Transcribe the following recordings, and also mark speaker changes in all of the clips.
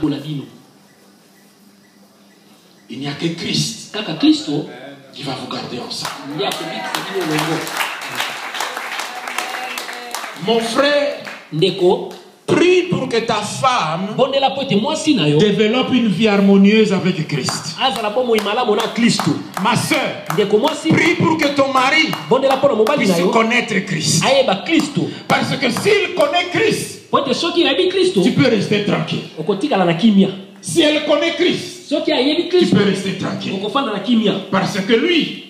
Speaker 1: Il n'y a que Christ qui va vous garder ensemble. Mon frère, prie pour que ta femme développe une vie harmonieuse avec Christ. Ma soeur, prie pour que ton mari puisse connaître Christ. Parce que s'il connaît Christ, tu peux rester tranquille. Si elle connaît Christ, tu peux rester tranquille. Parce que lui,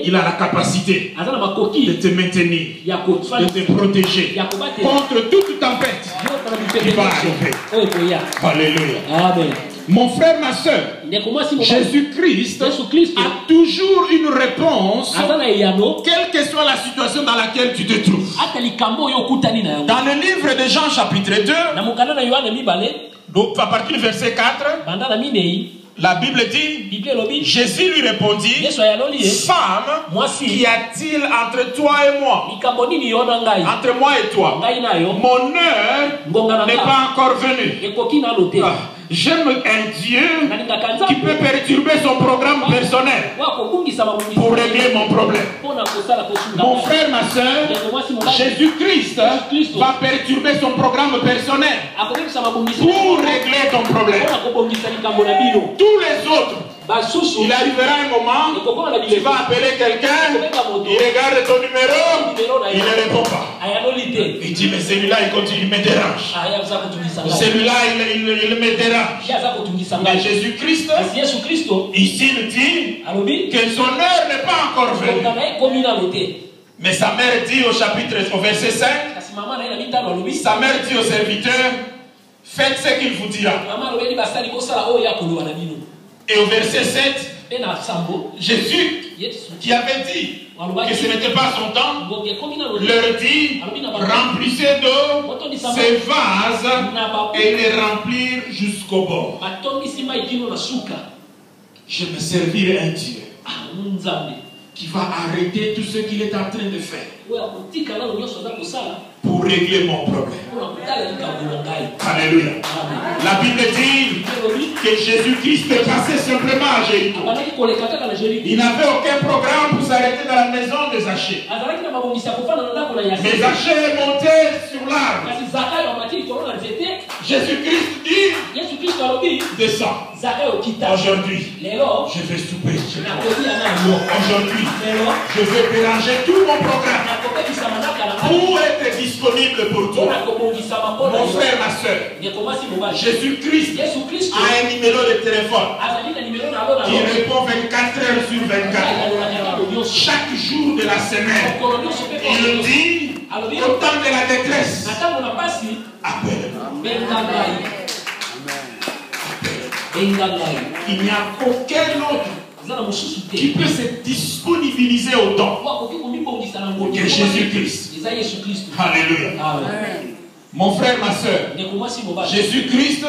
Speaker 1: il a la capacité de te maintenir, de te protéger contre toute tempête qui va arriver. Alléluia.
Speaker 2: Amen.
Speaker 1: Mon frère, ma soeur, Jésus-Christ a toujours une réponse, quelle que soit la situation dans laquelle tu te trouves. Dans le livre de Jean chapitre 2, donc à partir du verset 4, la Bible dit, Jésus lui répondit, femme, qu'y a-t-il entre toi et moi? Entre moi et toi, mon heure n'est pas encore venue. J'aime un Dieu qui peut perturber son programme personnel pour régler mon problème. Mon frère, ma soeur, Jésus-Christ va perturber son programme personnel pour régler ton problème. Tous les autres, il arrivera un moment, tu vas appeler quelqu'un, il regarde ton numéro, il ne répond pas. Il dit, mais celui-là, il continue, il me dérange. Celui-là, il me dérange. Mais Jésus-Christ, ici, il dit que son heure n'est pas encore venue. Mais sa mère dit au verset 5, sa mère dit au serviteur, faites ce qu'il vous dira. Et au verset 7, Jésus, qui avait dit que ce n'était pas son temps, leur dit, remplissez d'eau ces vases et les remplir jusqu'au bord. Je me servirai un Dieu qui va arrêter tout ce qu'il est en train de faire pour régler mon problème. Alléluia. La Bible dit que Jésus-Christ est passé simplement à Jéricho. Il n'avait aucun programme pour s'arrêter dans la maison de Zachée. Mais Zachée est monté sur l'arbre. Jésus-Christ dit, descends. Aujourd'hui, je vais souper. Aujourd'hui, je vais déranger tout mon programme pour être disponible pour toi. Mon frère, ma soeur, Jésus-Christ a un numéro de téléphone qui répond 24 heures sur 24. Chaque jour de la semaine, il dit, au temps de la détresse, appelle. Il n'y a aucun autre qui peut se disponibiliser autant que Jésus-Christ. Alléluia. Amen. Mon frère, ma soeur, Jésus-Christ a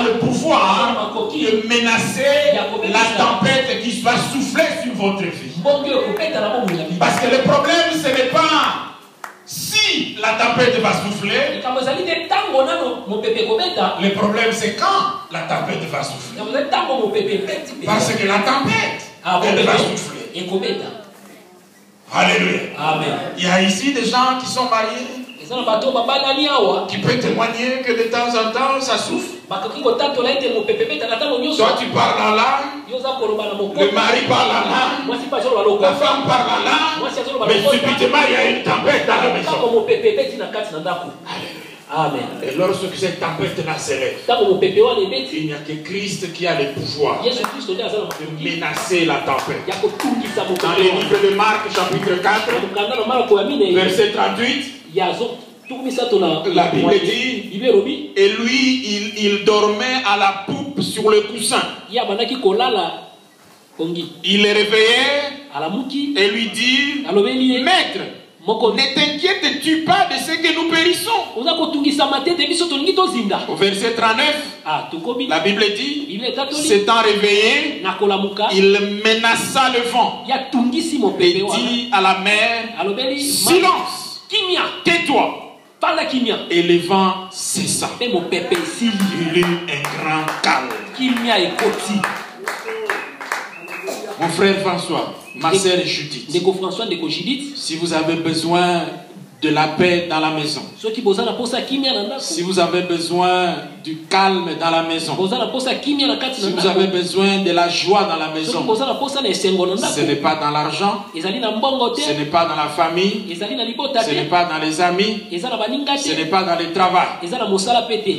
Speaker 1: le pouvoir de menacer la tempête qui va souffler sur votre vie. Parce que le problème, ce n'est pas si la tempête va souffler. Le problème, c'est quand la tempête va souffler. Parce que la tempête, elle va souffler. Alléluia. Amen. Il y a ici des gens qui sont mariés, qui peuvent témoigner que de temps en temps ça souffle. Toi tu parles en langue, le mari parle en langue, la femme parle en langue, mais subitement il y a une tempête dans la maison. Alléluia. Amen. Et lorsque cette tempête-là s'élève, il n'y a que Christ qui a le pouvoir de menacer la tempête. Dans le livre de Marc, chapitre 4, verset 38, la Bible dit, et lui, il dormait à la poupe sur le coussin. Il est réveillé et lui dit, maître, ne t'inquiètes-tu pas de ce que nous périssons? Au verset 39, la Bible dit, s'étant réveillé, il menaça le vent et dit à la mer, silence, tais-toi. Et le vent cessa. Il y eut un grand calme. Mon frère François, ma sœur Judith, si vous avez besoin de la paix dans la maison, si vous avez besoin du calme dans la maison, si vous avez besoin de la joie dans la maison, ce n'est pas dans l'argent, ce n'est pas dans la famille, ce n'est pas dans les amis, ce n'est pas dans le travail.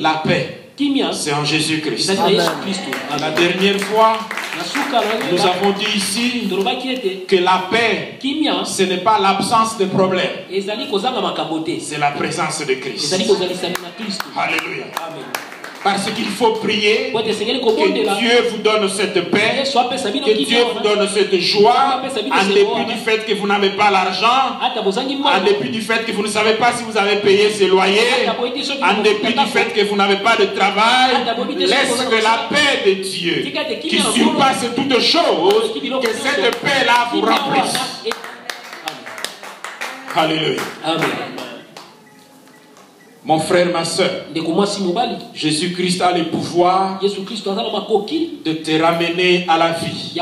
Speaker 1: La paix, c'est en Jésus-Christ. La dernière fois, nous avons dit ici que la paix, ce n'est pas l'absence de problème, c'est la présence de Christ. Alléluia. Parce qu'il faut prier que Dieu vous donne cette paix, que Dieu vous donne cette joie, en dépit du fait que vous n'avez pas l'argent, en dépit du fait que vous ne savez pas si vous avez payé ses loyers, en dépit du fait que vous n'avez pas de travail. Laisse que la paix de Dieu, qui surpasse toutes choses, que cette paix-là vous remplisse. Alléluia. Amen. Mon frère, ma soeur, Jésus-Christ a le pouvoir de te ramener à la vie.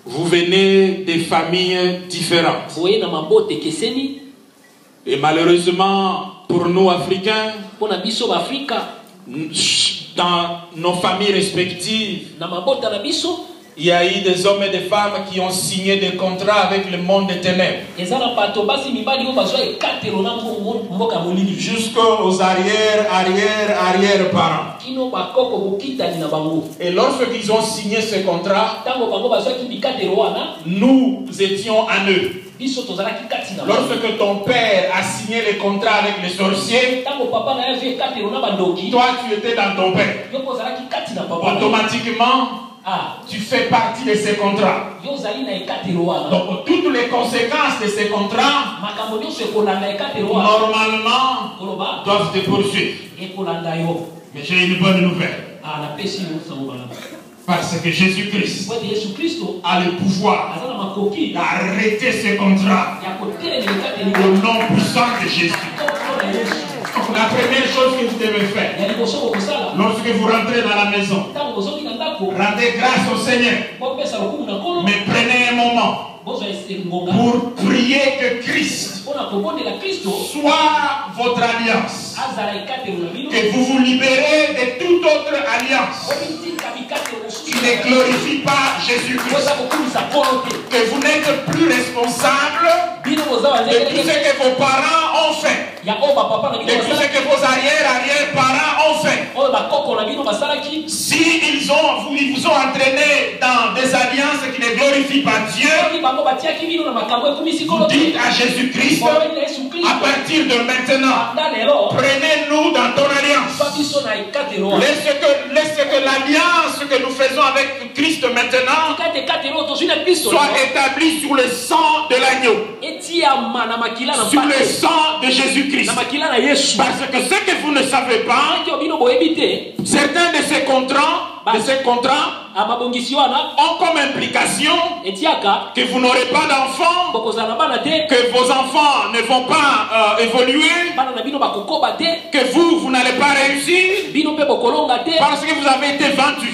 Speaker 1: Vous venez des familles différentes. Et malheureusement, pour nous Africains, dans nos familles respectives, il y a eu des hommes et des femmes qui ont signé des contrats avec le monde des ténèbres. Jusqu'aux arrière-parents. Et lorsqu'ils ont signé ce contrat, nous étions en eux. Lorsque ton père a signé le contrat avec les sorciers, toi tu étais dans ton père. Automatiquement, tu fais partie de ces contrats. Donc toutes les conséquences de ces contrats normalement doivent te poursuivre. Mais j'ai une bonne nouvelle. Parce que Jésus-Christ a le pouvoir d'arrêter ces contrats au nom puissant de Jésus. La première chose que vous devez faire, lorsque vous rentrez dans la maison, rendez grâce au Seigneur, mais prenez un moment pour prier que Christ soit votre alliance, que vous vous libérez de toute autre alliance qui ne glorifie pas Jésus-Christ, que vous n'êtes plus responsable de tout ce que vos parents ont fait, de tout ce que vos arrière-parents ont fait. Si ils vous ont entraîné dans des alliances qui ne glorifient pas Dieu, vous dites à Jésus-Christ, à partir de maintenant, prenez-nous dans ton alliance. Laisse que l'alliance que nous faisons avec Christ maintenant soit établie sur le sang de l'agneau, sur le sang de Jésus-Christ. Parce que ce que vous ne savez pas, certains de ces contrats ont comme implication que vous n'aurez pas d'enfants, que vos enfants ne vont pas évoluer, que vous n'allez pas réussir parce que vous avez été vendu.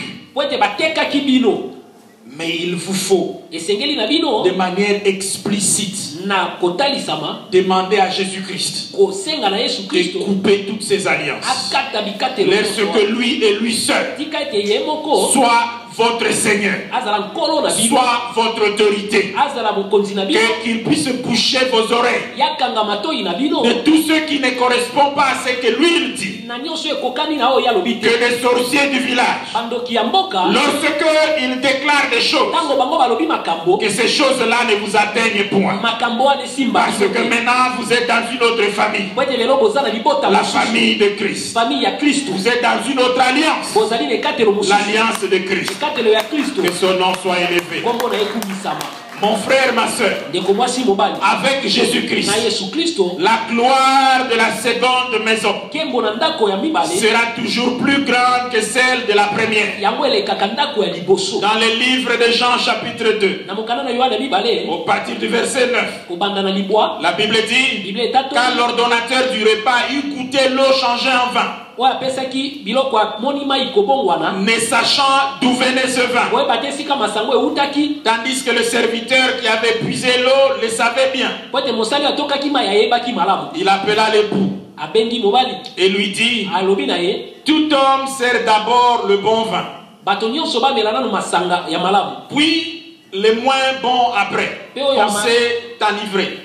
Speaker 1: Mais il vous faut, de manière explicite, demander à Jésus-Christ de couper toutes ces alliances. Lorsque lui et lui seul soit votre Seigneur, soit votre autorité, qu'il puisse boucher vos oreilles de tous ceux qui ne correspondent pas à ce que lui il dit, que les sorciers du village, lorsque ils déclarent des choses, que ces choses-là ne vous atteignent point, parce que maintenant vous êtes dans une autre famille, la famille de Christ. Vous êtes dans une autre alliance, l'alliance de Christ. Que son nom soit élevé. Mon frère, ma soeur, avec Jésus-Christ, la gloire de la seconde maison sera toujours plus grande que celle de la première. Dans le livre de Jean chapitre 2, au partir du verset 9, la Bible dit, quand l'ordonnateur du repas eut goûté l'eau changée en vin, ne sachant d'où venait ce vin, tandis que le serviteur qui avait puisé l'eau le savait bien, il appela l'époux et lui dit, tout homme sert d'abord le bon vin, puis le moins bon après. On s'est enivré.